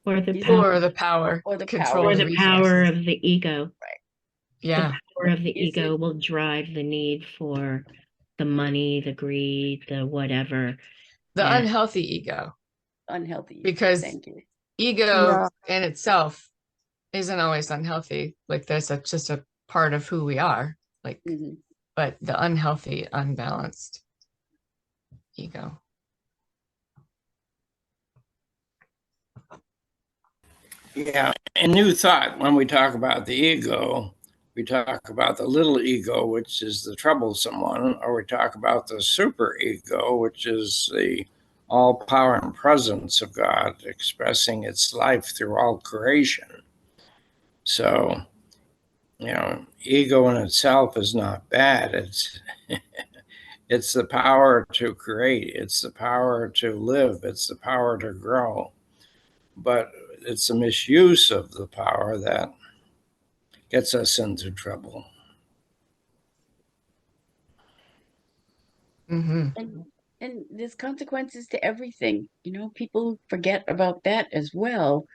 S6: Or the
S2: These
S6: power,
S4: Or the power.
S2: Or the
S4: control
S6: or
S2: power.
S6: the power
S4: resources.
S6: of the ego.
S4: Yeah.
S6: The power of the
S2: Is
S6: ego
S2: it-
S6: will drive the need for the money, the greed, the whatever.
S4: The
S6: Yeah.
S4: unhealthy ego.
S2: unhealthy.
S4: Because
S2: Thank you.
S4: ego in itself isn't always unhealthy. Like that's just a part of who we are. Like, but the unhealthy, unbalanced ego.
S5: Yeah, and new thought, when we talk about the ego, we talk about the little ego, which is the troublesome one, or we talk about the super ego, which is the all power and presence of God expressing its life through all creation. So, you know, ego in itself is not bad. It's the power to create, it's the power to live, it's the power to grow. But it's a misuse of the power that gets us into trouble.
S2: And there's consequences to everything. You know, people forget about that as well,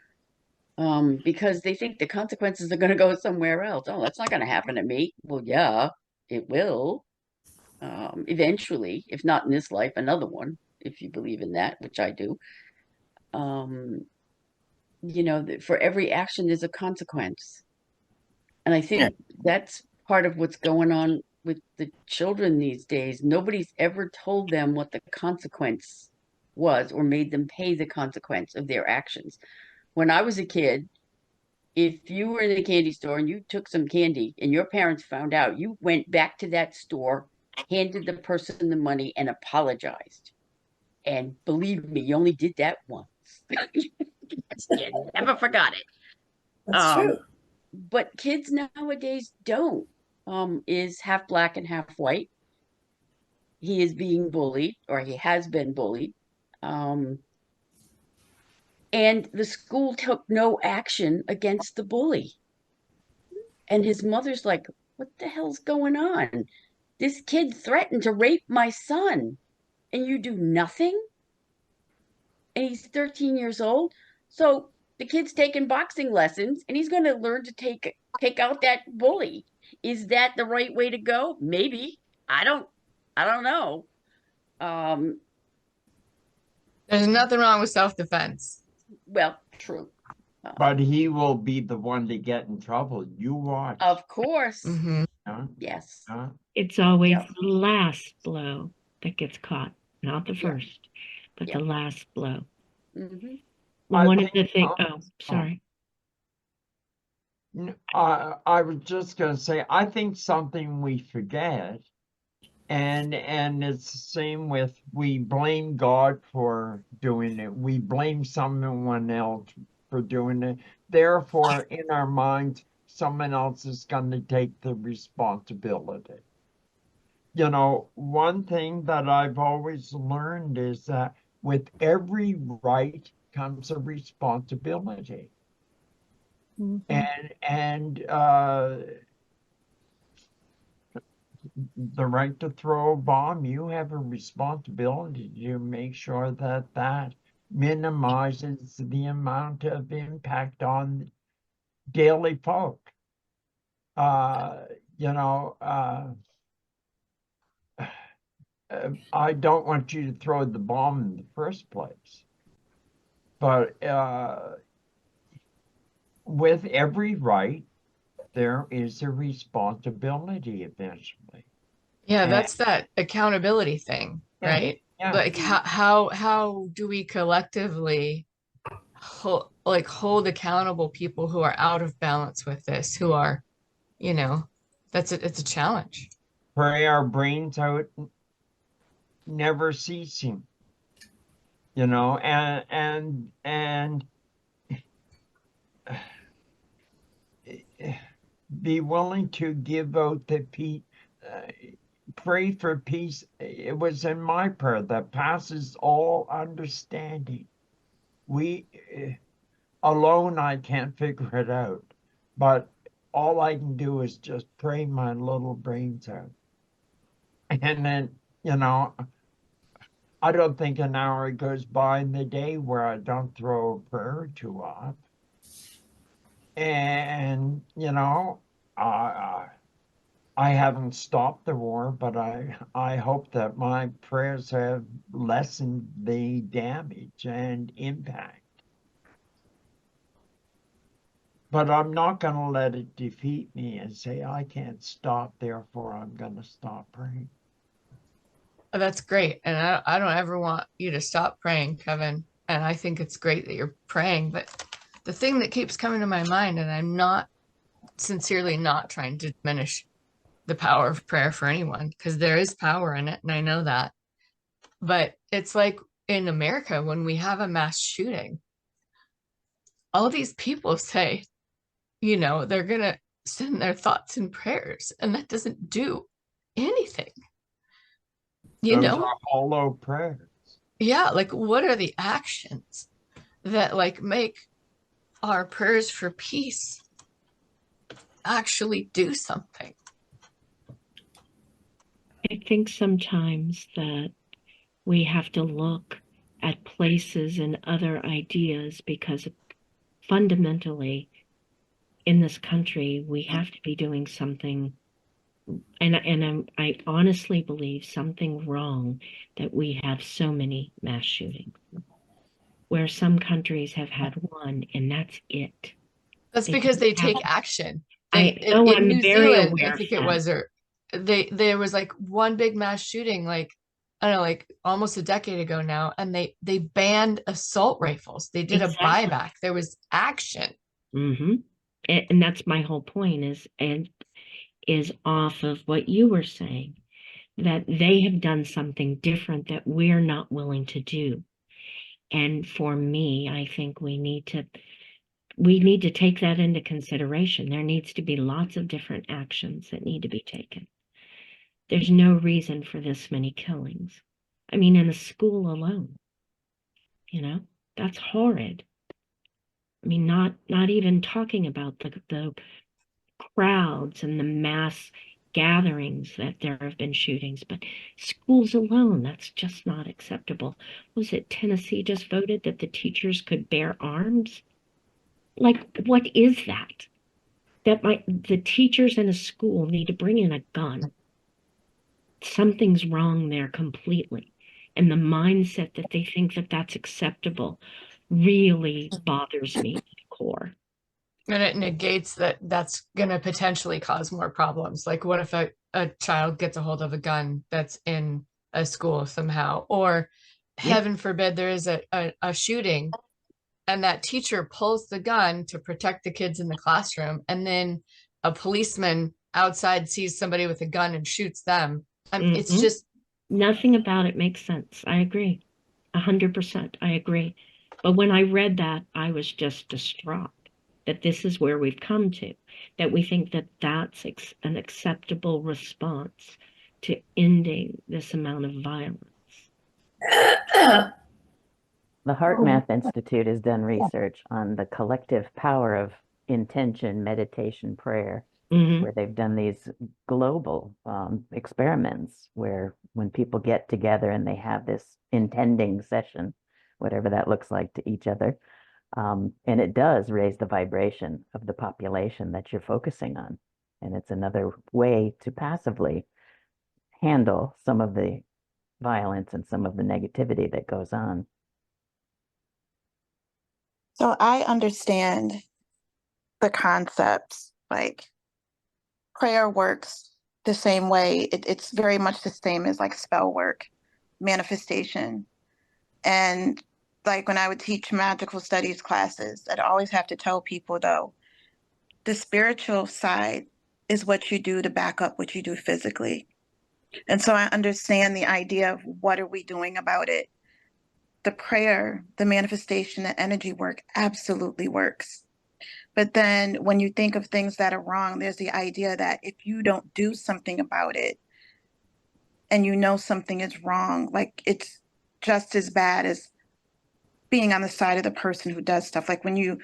S2: because they think the consequences are going to go somewhere else. Oh, that's not going to happen to me. Well, yeah, it will. Eventually, if not in this life, another one, if you believe in that, which I do. You know, for every action, there's a consequence. And I think that's part of what's going on with the children these days. Nobody's ever told them what the consequence was or made them pay the consequence of their actions. When I was a kid, if you were in a candy store and you took some candy and your parents found out, you went back to that store, handed the person the money, and apologized. And believe me, you only did that once. You never forgot it.
S12: That's true.
S2: But kids nowadays don't. Is half black and half white. He is being bullied, or he has been bullied. And the school took no action against the bully. And his mother's like, what the hell's going on? This kid threatened to rape my son, and you do nothing? And he's 13 years old. So the kid's taking boxing lessons, and he's going to learn to take out that bully. Is that the right way to go? Maybe. I don't know.
S4: There's nothing wrong with self-defense.
S2: Well, true.
S9: But he will be the one to get in trouble. You watch.
S2: Of course.
S9: Yeah.
S2: Yes.
S9: Yeah.
S6: It's always
S2: Yeah.
S6: the last blow that gets caught, not the
S2: Yeah.
S6: first, but
S2: Yeah.
S6: the last blow.
S2: Mhm.
S6: One of the things, oh,
S9: Oh,
S6: sorry.
S9: I was just going to say, I think something we forget, and it's the same with, we blame God for doing it. We blame someone else for doing it. Therefore, in our minds, someone else is going to take the responsibility. You know, one thing that I've always learned is that with every right comes a responsibility. And the right to throw a bomb, you have a responsibility to make sure that that minimizes the amount of impact on daily folk. You know, I don't want you to throw the bomb in the first place, but with every right, there is a responsibility eventually.
S4: Yeah,
S9: And
S4: that's that accountability thing,
S9: yeah,
S4: right?
S9: yeah.
S4: Like how do we collectively hold accountable people who are out of balance with this, who are, you know, it's a challenge.
S9: Pray our brains out, never ceasing, you know, and be willing to give out the peace, pray for peace. It was in my prayer that passes all understanding. We alone, I can't figure it out, but all I can do is just pray my little brains out. And then, you know, I don't think an hour goes by in the day where I don't throw a prayer or two off. And, you know, I haven't stopped the war, but I hope that my prayers have lessened the damage and impact. But I'm not going to let it defeat me and say, I can't stop, therefore I'm going to stop praying.
S4: That's great. And I don't ever want you to stop praying, Kevin. And I think it's great that you're praying. But the thing that keeps coming to my mind, and I'm not sincerely not trying to diminish the power of prayer for anyone, because there is power in it, and I know that. But it's like in America, when we have a mass shooting, all these people say, you know, they're going to send their thoughts and prayers, and that doesn't do anything. You
S9: Those
S4: know,
S9: are hollow prayers.
S4: yeah, like what are the actions that like make our prayers for peace actually do something?
S6: I think sometimes that we have to look at places and other ideas because fundamentally in this country, we have to be doing something. And I honestly believe something wrong that we have so many mass shootings, where some countries have had one and that's it.
S4: That's
S6: They
S4: because they
S6: don't have-
S4: take action.
S6: I know,
S4: In
S6: I'm
S4: New
S6: very
S4: Zealand, I
S6: aware
S4: think
S6: of
S4: it
S6: that.
S4: was, or there was like one big mass shooting, like I don't know, like almost a decade ago now, and they banned assault rifles. They did
S6: Exactly.
S4: a buyback. There was action.
S6: Mm-hmm. And that's my whole point is off of what you were saying, that they have done something different that we're not willing to do. And for me, I think we need to take that into consideration. There needs to be lots of different actions that need to be taken. There's no reason for this many killings. I mean, in a school alone, you know, that's horrid. I mean, not even talking about the crowds and the mass gatherings that there have been shootings, but schools alone, that's just not acceptable. Was it Tennessee just voted that the teachers could bear arms? Like, what is that? That the teachers in a school need to bring in a gun. Something's wrong there completely. And the mindset that they think that that's acceptable really bothers me to the core.
S4: And it negates that that's going to potentially cause more problems. Like what if a a child gets a hold of a gun that's in a school somehow, or heaven forbid there is a shooting and that teacher pulls the gun to protect the kids in the classroom, and then a policeman outside sees somebody with a gun and shoots them. It's just
S6: nothing about it makes sense. I agree. 100%. I agree. But when I read that, I was just distraught that this is where we've come to, that we think that that's an acceptable response to ending this amount of violence.
S1: The Heart Math Institute has done research on the collective power of intention, meditation, prayer, where they've done these global experiments where when people get together and they have this intending session, whatever that looks like to each other, and it does raise the vibration of the population that you're focusing on. And it's another way to passively handle some of the violence and some of the negativity that goes on.
S8: So I understand the concepts, like prayer works the same way. It's very much the same as like spell work, manifestation. And like when I would teach magical studies classes, I'd always have to tell people though, the spiritual side is what you do to back up what you do physically. And so I understand the idea of what are we doing about it. The prayer, the manifestation, the energy work absolutely works. But then when you think of things that are wrong, there's the idea that if you don't do something about it and you know something is wrong, like it's just as bad as being on the side of the person who does stuff. Like when you,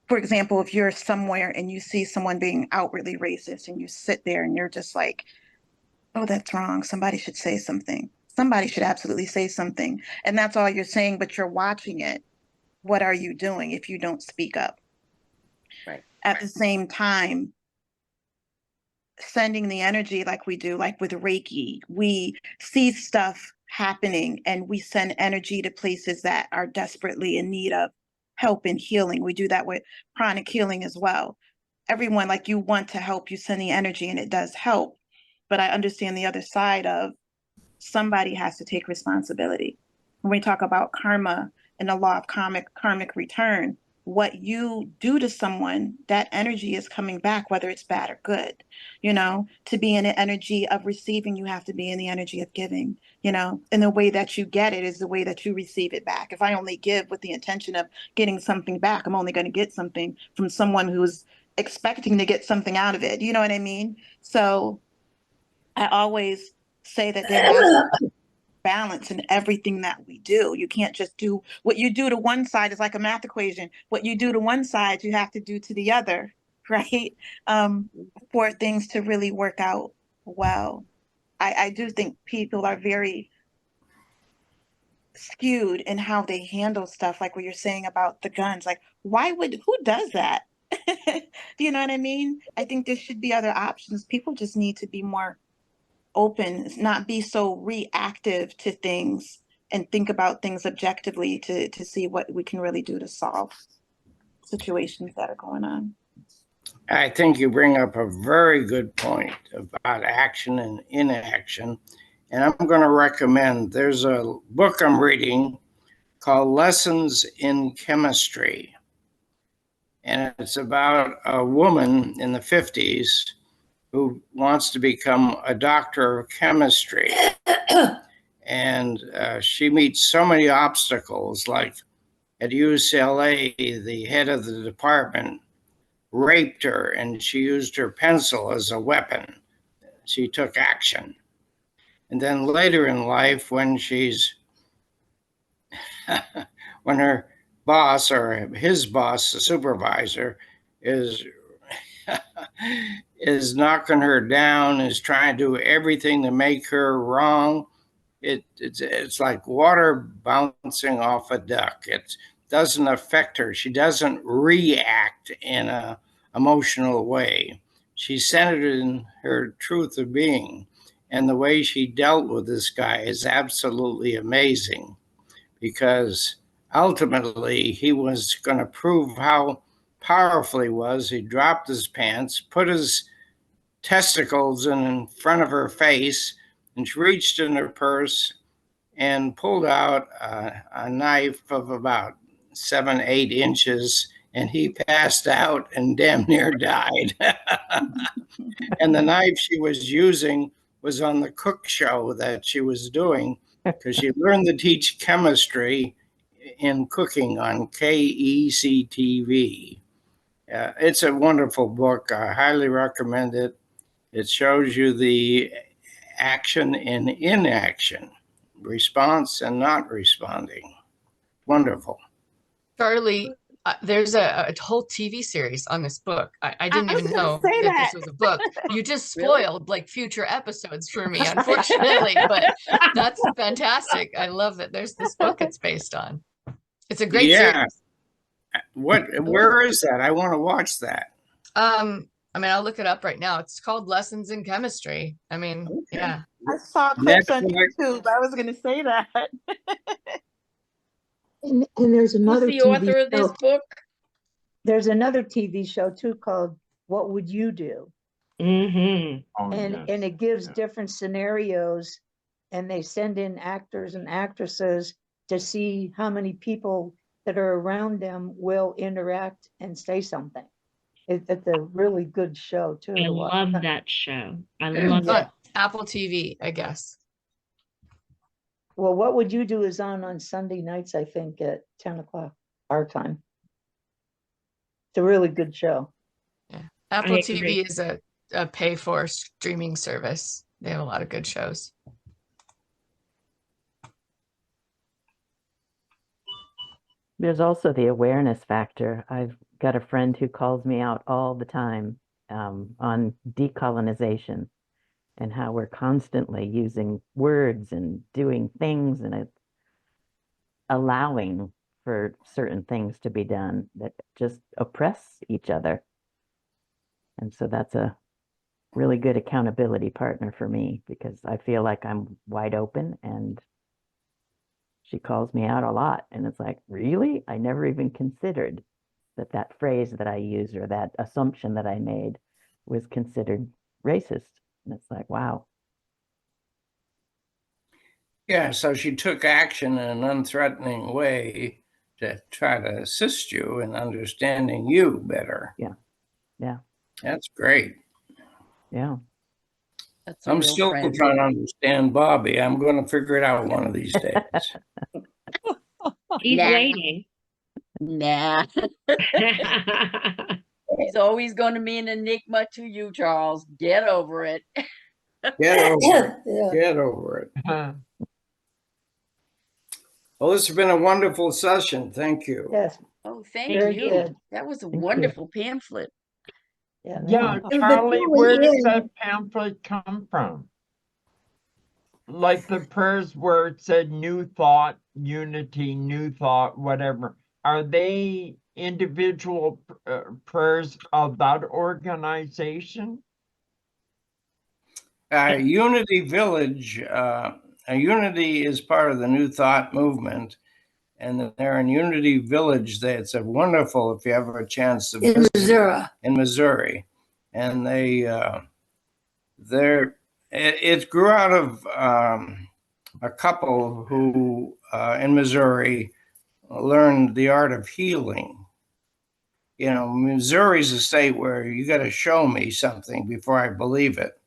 S8: for example, if you're somewhere and you see someone being outwardly racist and you sit there and you're just like, oh, that's wrong. Somebody should say something. Somebody should absolutely say something. And that's all you're saying, but you're watching it. What are you doing if you don't speak up?
S6: Right.
S8: At the same time, sending the energy like we do, like with Reiki, we see stuff happening and we send energy to places that are desperately in need of help and healing. We do that with chronic healing as well. Everyone, like you want to help, you send the energy and it does help. But I understand the other side of somebody has to take responsibility. When we talk about karma and the law of karmic return, what you do to someone, that energy is coming back, whether it's bad or good. You know, to be in the energy of receiving, you have to be in the energy of giving, you know, and the way that you get it is the way that you receive it back. If I only give with the intention of getting something back, I'm only going to get something from someone who's expecting to get something out of it. You know what I mean? So I always say that there has to be balance in everything that we do. You can't just do what you do to one side is like a math equation. What you do to one side, you have to do to the other, right? For things to really work out well. I do think people are very skewed in how they handle stuff, like what you're saying about the guns. Like, who does that? Do you know what I mean? I think there should be other options. People just need to be more open, not be so reactive to things and think about things objectively to see what we can really do to solve situations that are going on.
S5: I think you bring up a very good point about action and inaction. And I'm going to recommend, there's a book I'm reading called Lessons in Chemistry. And it's about a woman in the 50s who wants to become a doctor of chemistry. And she meets so many obstacles, like at UCLA, the head of the department raped her and she used her pencil as a weapon. She took action. And then later in life, when when her boss or his boss, the supervisor, is knocking her down, is trying to do everything to make her wrong, it's like water bouncing off a duck. It doesn't affect her. She doesn't react in an emotional way. She's centered in her truth of being. And the way she dealt with this guy is absolutely amazing, because ultimately he was going to prove how powerful he was. He dropped his pants, put his testicles in front of her face, and she reached in her purse and pulled out a knife of about 7-8 inches, and he passed out and damn near died. And the knife she was using was on the cook show that she was doing, because she learned to teach chemistry in cooking on KECTV. It's a wonderful book. I highly recommend it. It shows you the action in inaction, response and not responding. Wonderful.
S4: Charlie, there's a whole TV series on this book. I didn't
S8: was
S4: even
S8: gonna
S4: know
S8: say
S4: that
S8: that.
S4: this was a book. You just
S2: Really?
S4: spoiled like future episodes for me, unfortunately, but that's fantastic. I love that there's this book it's based on. It's a great
S5: Yeah.
S4: series.
S5: Where is that? I want to watch that.
S4: I mean, I'll look it up right now. It's called Lessons in Chemistry. I mean, yeah.
S8: I saw clips on
S5: Netflix.
S8: YouTube. I was gonna say that.
S7: And there's
S2: Who's
S7: another
S2: the
S7: TV
S2: author of this
S7: show.
S2: book?
S7: There's another TV show too called What Would You Do?
S6: Mm-hmm.
S9: Oh,
S7: And
S9: yes.
S7: it gives
S9: Yeah.
S7: different scenarios, and they send in actors and actresses to see how many people that are around them will interact and say something. It's a really good show too.
S6: I
S7: to watch.
S6: love that show. I love
S4: It's
S6: it.
S4: on Apple TV, I guess.
S7: Well, What Would You Do is on Sunday nights, I think, at 10 o'clock our time. It's a really good show.
S4: Yeah. Apple
S6: agree.
S4: TV is a pay for streaming service. They have a lot of good shows.
S1: There's also the awareness factor. I've got a friend who calls me out all the time on decolonization and how we're constantly using words and doing things, and it's allowing for certain things to be done that just oppress each other. And so that's a really good accountability partner for me, because I feel like I'm wide open, and she calls me out a lot. And it's like, really? I never even considered that that phrase that I used or that assumption that I made was considered racist. And it's like, wow.
S5: Yeah, so she took action in an unthreatening way to try to assist you in understanding you better.
S1: Yeah. Yeah.
S5: That's great.
S1: Yeah.
S2: That's a
S5: I'm
S2: real
S5: still
S2: friend.
S5: trying to understand Bobby. I'm going to figure it out one of these days.
S6: He's
S2: Nah.
S6: waiting.
S2: Nah. He's always going to be an enigma to you, Charles. Get over it.
S5: Get over it.
S12: Yeah.
S5: Get over it. Well, this has been a wonderful session. Thank you.
S7: Yes,
S2: Oh, thank
S7: very
S2: you.
S7: good.
S2: That was a
S1: you.
S2: wonderful pamphlet.
S7: Yeah.
S9: Yeah,
S12: The
S9: Charlie,
S12: thing
S9: where does
S12: is-
S9: that pamphlet come from? Like the prayers where it said new thought, unity, new thought, whatever. Are they individual prayers of that organization?
S5: Unity Village, Unity is part of the New Thought movement, and they're in Unity Village. It's a wonderful, if you ever a chance to
S12: In
S5: visit,
S12: Missouri.
S5: in Missouri, and it grew out of a couple who in Missouri learned the art of healing. You know, Missouri's a state where you got to show me something before I believe it.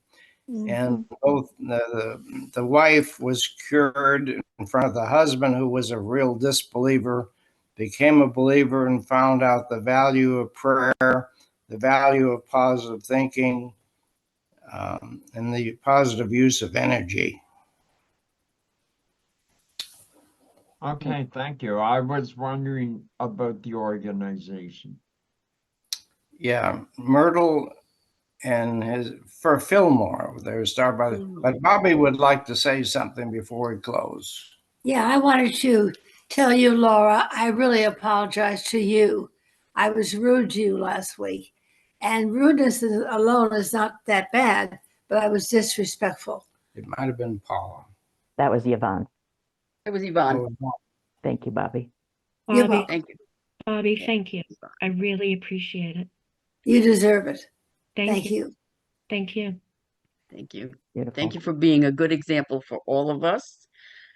S5: And both the wife was cured in front of the husband, who was a real disbeliever, became a believer and found out the value of prayer, the value of positive thinking, and the positive use of energy.
S9: Okay, thank you. I was wondering about the organization.
S5: Yeah, Myrtle and for Fillmore, they're started by, but Bobby would like to say something before we close.
S12: Yeah, I wanted to tell you, Laura, I really apologize to you. I was rude to you last week. And rudeness alone is not that bad, but I was disrespectful.
S5: It might have been Paula.
S1: That was Yvonne.
S2: It was Yvonne.
S1: Thank you, Bobby.
S12: You're
S6: Bobby,
S12: welcome.
S2: Thank you.
S6: Bobby, thank you. I really appreciate it.
S12: You deserve it.
S6: Thank you.
S12: You.
S6: Thank you.
S2: Thank you.
S1: Beautiful.
S2: Thank you for being a good example for all of us.